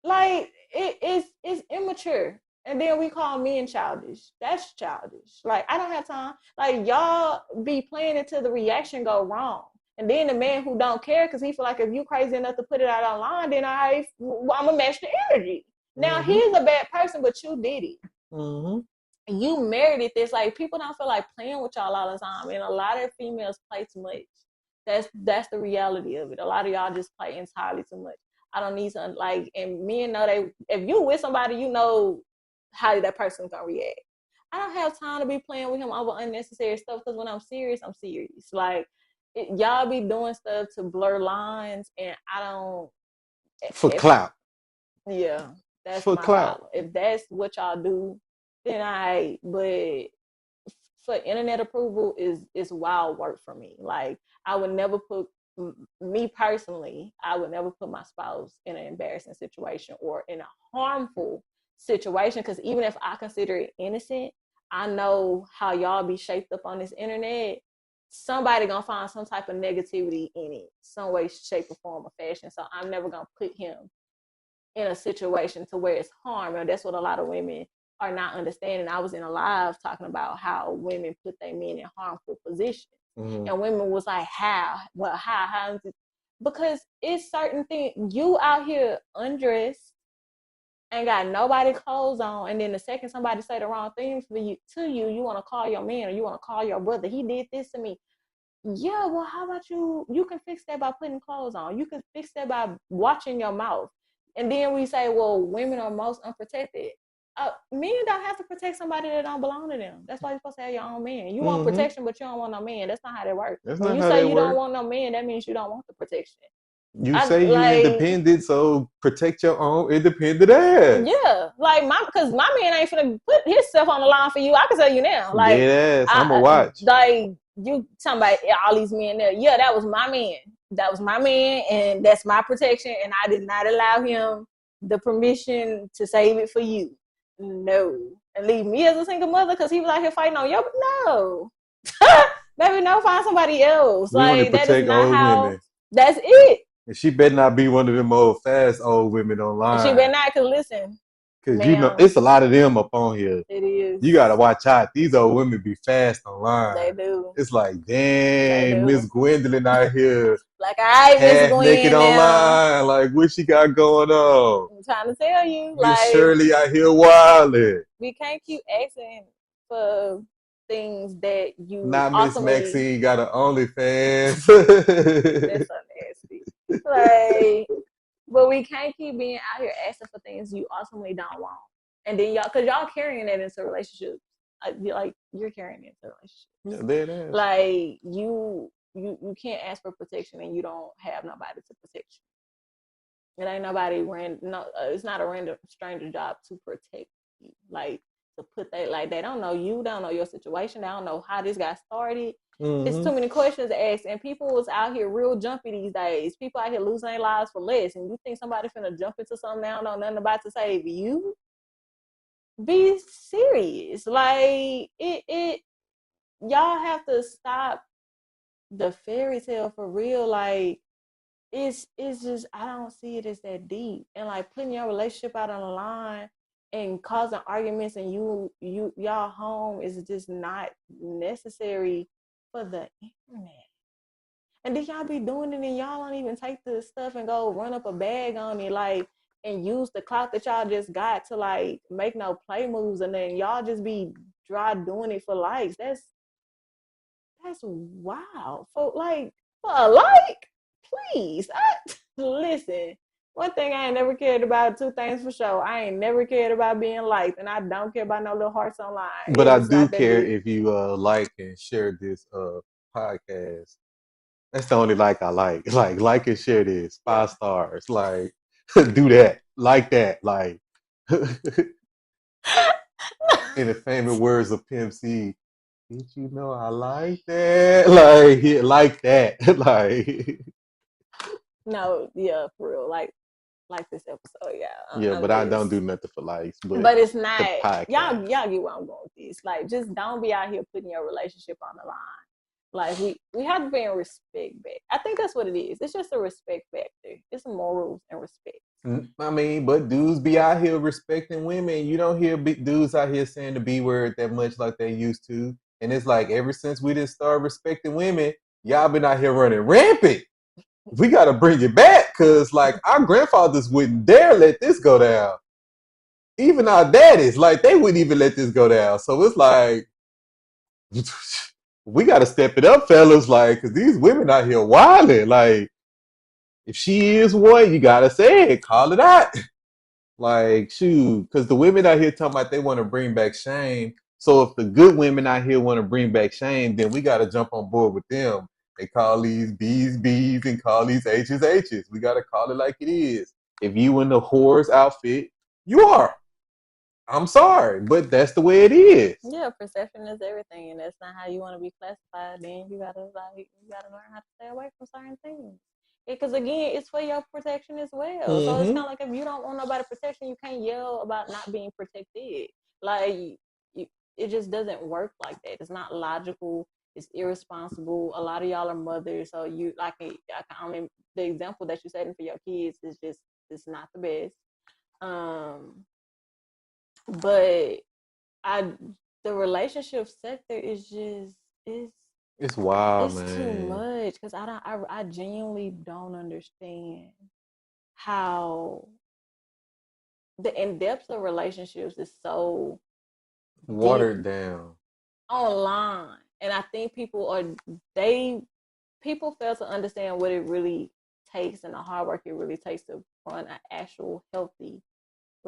Like, it's immature. And then we call men childish. That's childish. Like, I don't have time. Like, y'all be playing until the reaction go wrong. And then the man who don't care because he feel like if you crazy enough to put it out online, then I'm gonna match the energy. Now Mm-hmm. he's a bad person, but you did it. Mm-hmm. You merited this. Like, people don't feel like playing with y'all all the time, and a lot of females play too much. That's the reality of it. A lot of y'all just play entirely too much. I don't need to, like, and men know they. If you with somebody, you know how that person's gonna react. I don't have time to be playing with him over unnecessary stuff because when I'm serious, I'm serious. Like, y'all be doing stuff to blur lines, and I don't. For If clout. Yeah, that's For my clout. problem. If that's what y'all do, then but for internet approval is wild work for me. Like, I would never put me personally, I would never put my spouse in an embarrassing situation or in a harmful situation. Because even if I consider it innocent, I know how y'all be shaped up on this internet. Somebody gonna find some type of negativity in it, some way, shape, or form, or fashion. So I'm never gonna put him in a situation to where it's harm. And that's what a lot of women are not understanding. I was in a live talking about how women put their men in harmful positions. Mm-hmm. And women was like, how? Well, how is it? Because it's certain things. You out here undressed and got nobody clothes on, and then the second somebody say the wrong thing for you you want to call your man or you want to call your brother. He did this to me. Yeah, well, how about you can fix that by putting clothes on. You can fix that by watching your mouth. And then we say, well, women are most unprotected. Men don't have to protect somebody that don't belong to them. That's why you're supposed to have your own man. You want Mm-hmm. protection, but you don't want no man. That's not how that works. That's When not you how say that you don't works. want no man, that means you don't want the protection. You I say you like, independent, so protect your own independent ass. yeah, like because my man ain't finna put himself on the line for you. I can tell you now, like, Dead ass. I'ma I watch. like you talking about all these men there. Yeah, that was my man. That was my man, and that's my protection. And I did not allow him the permission to save it for you. No, and leave me as a single mother because he was out here fighting on your. No, baby, no, find somebody else. We want to Like that is protect not old how. women. That's it. And she better not be one of them old fast old women And she online. better not. Cause listen, Cause you know ma'am, it's a lot of them up on here. it is. You gotta watch out. These old women be fast online. They do. It's like, They dang, Miss do. Gwendolyn out here Like, all right, Miss half naked Gwen. Now online. Like, what she got going on? I'm trying to tell you, Miss like, Shirley out here wildin'. we can't keep asking for things that you Not Miss ultimately. Maxine got an OnlyFans. That's so nasty. Like, but we can't keep being out here asking for things you ultimately don't want, and then y'all, cause y'all carrying that into relationships. Like you're carrying it into relationships. Yeah, dead ass. Like you can't ask for protection and you don't have nobody to protect you. It ain't nobody no. It's not a random stranger job to protect you. Like to put that like they don't know you, don't know your situation, they don't know how this got started. It's too many questions to ask, and people is out here real jumpy these days. People out here losing their lives for less, and you think somebody finna jump into something they don't know nothing about to save you? Be serious. Like it. Y'all have to stop the fairy tale for real. Like it's just I don't see it as that deep. And like putting your relationship out on the line and causing arguments and y'all home is just not necessary for the internet. And then y'all be doing it and y'all don't even take the stuff and go run up a bag on it, like, and use the clout that y'all just got to like make no play moves, and then y'all just be dry doing it for likes. That's wild. For a like, please. Listen. One thing I ain't never cared about, two things for sure. I ain't never cared about being liked, and I don't care about no little hearts online. But I It's do not that care deep. if you like and share this podcast. That's the only like I like. Like and share this. Yeah. 5 stars. Like do that. Like that. Like in the famous words of Pimp C, did you know I like that? Like yeah, like that. Like No, yeah, for real. Like this episode, yeah. yeah, I'm but I don't do just nothing for likes, but but it's the not podcast. y'all get where I'm going with this. Like just don't be out here putting your relationship on the line. Like we have to be in respect back. I think that's what it is. It's just a respect factor. It's morals and respect. I mean, but dudes be out here respecting women. You don't hear dudes out here saying the B word that much like they used to. And it's like ever since we didn't start respecting women, y'all been out here running rampant. We got to bring it back because, like, our grandfathers wouldn't dare let this go down. Even our daddies, like, they wouldn't even let this go down. So it's like, we got to step it up, fellas. Like, because these women out here wilding. Like, if she is one, you got to say it, call it out. Like, shoot, because the women out here talking about they want to bring back shame. So if the good women out here want to bring back shame, then we got to jump on board with them. They call these B's B's and call these H's H's. We got to call it like it is. If you in the whore's outfit, you are. I'm sorry, but that's the way it is. Yeah, perception is everything, and that's not how you want to be classified. Then you gotta learn how to stay away from certain things. Because again, it's for your protection as well. So it's kind of like if you don't want nobody protection, you can't yell about not being protected. Like it just doesn't work like that. It's not logical. It's irresponsible. A lot of y'all are mothers, so you like I mean, the example that you're setting for your kids is just it's not the best. But I the relationship sector is just It's wild, it's too man. much because I genuinely don't understand how the in depth of relationships is so deep Watered down. online, and I think they people fail to understand what it really takes and the hard work it really takes to run an actual healthy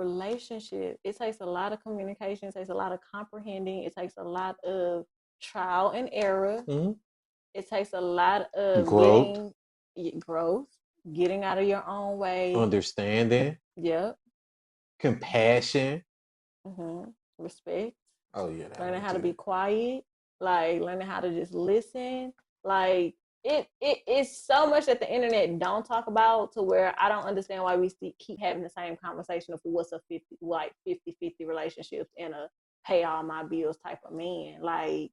relationship, it takes a lot of communication, it takes a lot of comprehending, it takes a lot of trial and error. Mm-hmm. It takes a lot of Growth, growth, getting out of your own way. understanding, Yep. compassion. Respect. Oh yeah, that Learning one how to too. be quiet. Like learning how to just listen. Like it's so much that the internet don't talk about to where I don't understand why we keep having the same conversation of what's a 50-50 relationships and a pay all my bills type of man. Like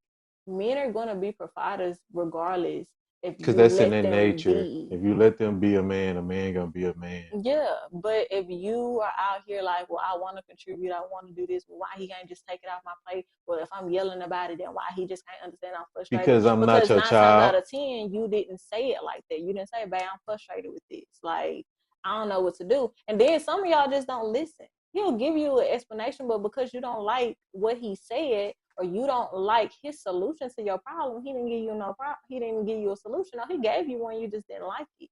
men are gonna be providers regardless if Because you that's in let their them nature. be. If you let them be a man gonna be a man. Yeah, but if you are out here like, well, I want to contribute, I want to do this, well, why he can't just take it off my plate? Well, if I'm yelling about it, then why he just can't understand I'm frustrated? Because I'm not Because your 9 times out child. of 10, you didn't say it like that. You didn't say, babe, I'm frustrated with this. Like, I don't know what to do. And then some of y'all just don't listen. He'll give you an explanation, but because you don't like what he said or you don't like his solution to your problem, he didn't give you no problem. He didn't give you a solution. No, he gave you one, you just didn't like it.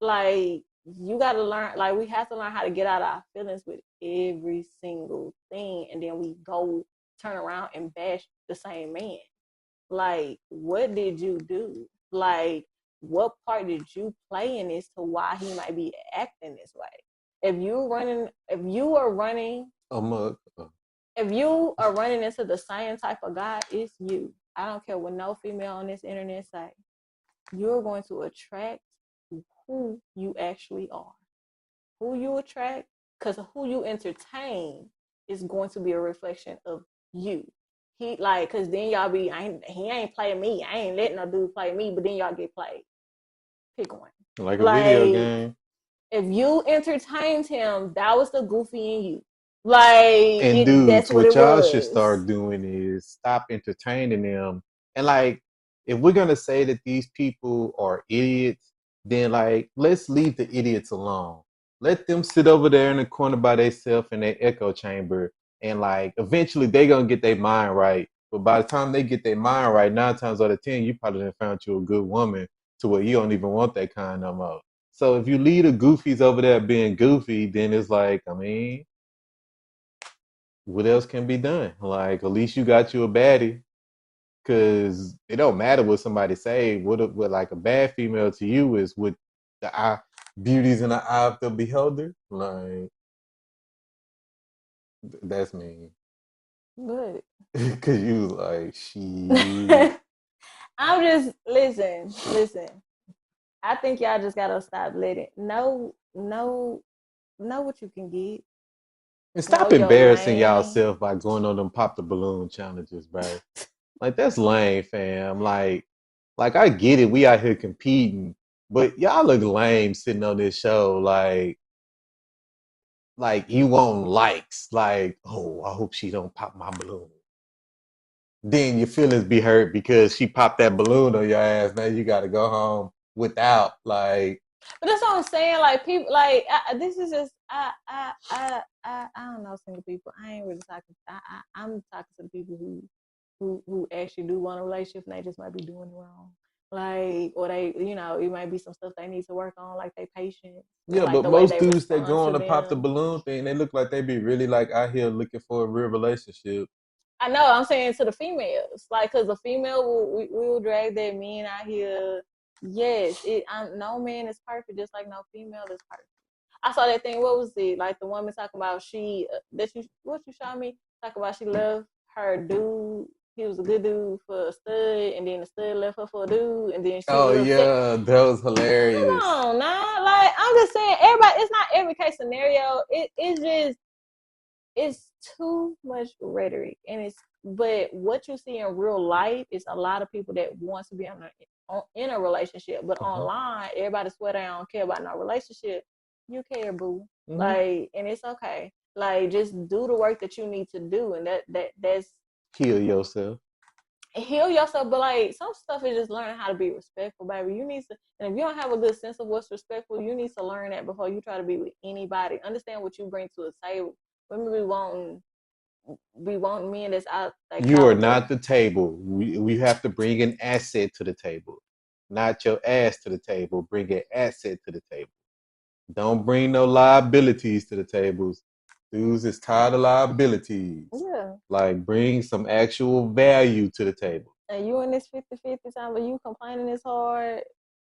Like you got to learn, like we have to learn how to get out of our feelings with every single thing, and then we go turn around and bash the same man. Like, what did you do? Like, what part did you play in this to why he might be acting this way? Amok. If you are running into the same type of guy, it's you. I don't care what no female on this internet say. You're going to attract who you actually are. Who you attract, because who you entertain is going to be a reflection of you. He like, cause then y'all be, he ain't playing me. I ain't letting no dude play me, but then y'all get played. Pick one. Like a video Like, game. if you entertained him, that was the goofy in you. Like, And dudes, that's what what it y'all should was. start doing is stop entertaining them. And like, if we're gonna say that these people are idiots, then like, let's leave the idiots alone. Let them sit over there in the corner by themselves in their echo chamber, and like, eventually they gonna get their mind right. But by the time they get their mind right, 9 times out of 10, you probably done found you a good woman to where you don't even want that kind no more. So if you leave the goofies over there being goofy, then it's like, I mean, what else can be done? Like, at least you got you a baddie. Cause it don't matter what somebody say. What like a bad female to you is what the eye beauties in the eye of the beholder. Like that's me. But Cause you was like she. I'm just listen. I think y'all just gotta stop letting know what you can get. And Know stop your embarrassing lane. y'allself by going on them pop the balloon challenges, bro. Like that's lame, fam. Like I get it. We out here competing, but y'all look lame sitting on this show. Like you want likes. Like, oh, I hope she don't pop my balloon. Then your feelings be hurt because she popped that balloon on your ass. Now you got to go home without like. But that's what I'm saying. Like people, like this is just I don't know single people. I ain't really talking. I'm talking to the people who actually do want a relationship and they just might be doing it wrong. Like, or they, it might be some stuff they need to work on, like they patience and Yeah, like but the way most they dudes that respond go on to to pop the them. balloon thing, they look like they be really like out here looking for a real relationship. I know. I'm saying to the females, like, cause the female we will drag that men out here. Yes, no man is perfect, just like no female is perfect. I saw that thing. What was it? Like the woman talking about she that you what you showed me talk about she left her dude. He was a good dude for a stud, and then the stud left her for a dude, and then she Oh was upset. yeah, that was Come hilarious. on, nah. Like I'm just saying, everybody. It's not every case scenario. It's just it's too much rhetoric, and but what you see in real life is a lot of people that want to be in a relationship, but Uh-huh. online everybody swear they don't care about no relationship. You care, boo. Mm-hmm. Like, and it's okay. Like, just do the work that you need to do, and that's Heal yourself. heal yourself. But like, some stuff is just learning how to be respectful, baby. You need to, and if you don't have a good sense of what's respectful, you need to learn that before you try to be with anybody. Understand what you bring to a table. Women we want men that's out that You are caliber. not the table. We have to bring an asset to the table, not your ass to the table. Bring an asset to the table. Don't bring no liabilities to the tables. Dudes is tired of liabilities. Yeah. Like, bring some actual value to the table. And you in this 50-50 time, but you complaining it's hard.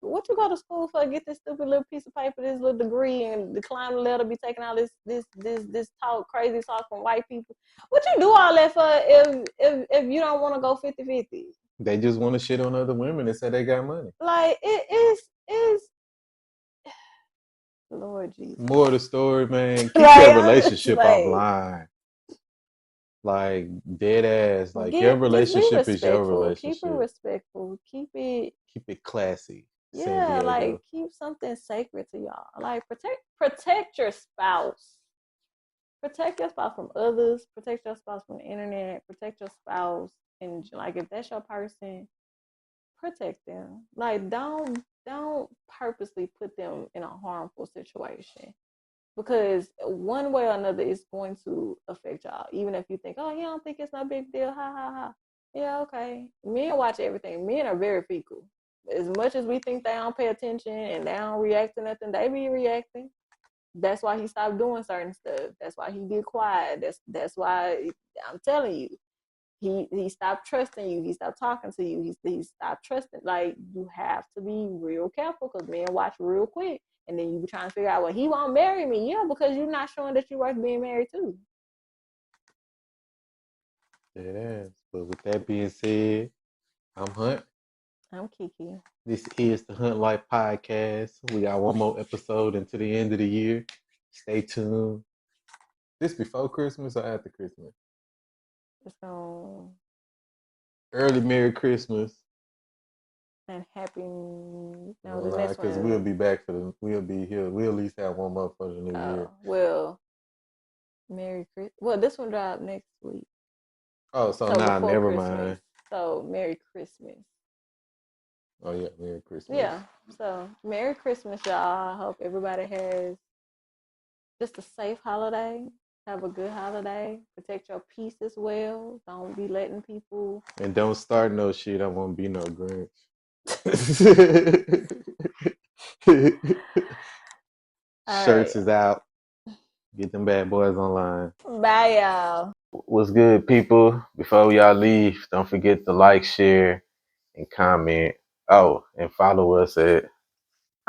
What you go to school for? Get this stupid little piece of paper, this little degree, and decline the letter, be taking all this talk, crazy talk from white people. What you do all that for if you don't want to go 50-50? They just want to shit on other women and say they got money. Like, it is Lord Jesus. More of the story, man. Keep Like, your I'm just relationship like, offline. Like, dead ass. Like, your just be relationship is your respectful. Keep it relationship. respectful. Keep it Classy. Yeah, San Diego. like, keep something sacred to y'all. Like, protect your spouse. Protect your spouse from others. Protect your spouse from the internet. Protect your spouse, and like, if that's your person, protect them. Like, don't purposely put them in a harmful situation, because one way or another it's going to affect y'all. Even if you think, oh, you don't think it's no big deal, ha ha ha. Yeah, okay. Men watch everything. Men are very fickle. As much as we think they don't pay attention and they don't react to nothing, they be reacting. That's why he stopped doing certain stuff. That's why he get quiet. That's why I'm telling you, he stopped trusting you. He stopped talking to you. He stopped trusting. Like, you have to be real careful, because men watch real quick, and then you be trying to figure out, well, he won't marry me. Yeah, because you're not showing that you're worth being married too. Yeah. But with that being said, I'm Hunt. I'm Kiki. This is the Hunt Life Podcast. We got one more episode until the end of the year. Stay tuned. This before Christmas or after Christmas? It's going Early Merry Christmas. and happy. No, No the lie, next because one. we'll be back we'll be here. We'll at least have one more for the new year. Well, Merry Christmas. Well, this one dropped next week. Oh, so nah, before never Christmas. mind. So Merry Christmas. Oh yeah, Merry Christmas. Yeah. So Merry Christmas, y'all. I hope everybody has just a safe holiday. Have a good holiday. Protect your peace as well. Don't be letting people. And don't start no shit. I won't be no Grinch. Shirts is out. Get them bad boys online. Bye, y'all. What's good, people? Before y'all leave, don't forget to like, share, and comment. Oh, and follow us at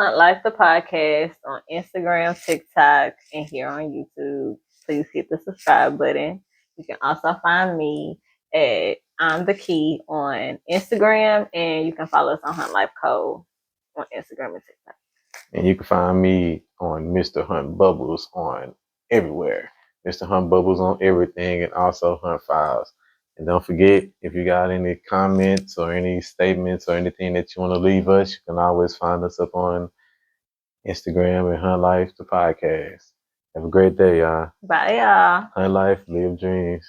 Hunt Life the Podcast on Instagram, TikTok, and here on YouTube. Please hit the subscribe button. You can also find me at I'm the Key on Instagram, and you can follow us on Hunt Life Code on Instagram and TikTok. And you can find me on Mr. Hunt Bubbles on everywhere. Mr. Hunt Bubbles on everything, and also Hunt Files. And don't forget, if you got any comments or any statements or anything that you want to leave us, you can always find us up on Instagram and Hunt Life the Podcast. Have a great day, y'all. Bye, y'all. Hunt Life, live dreams.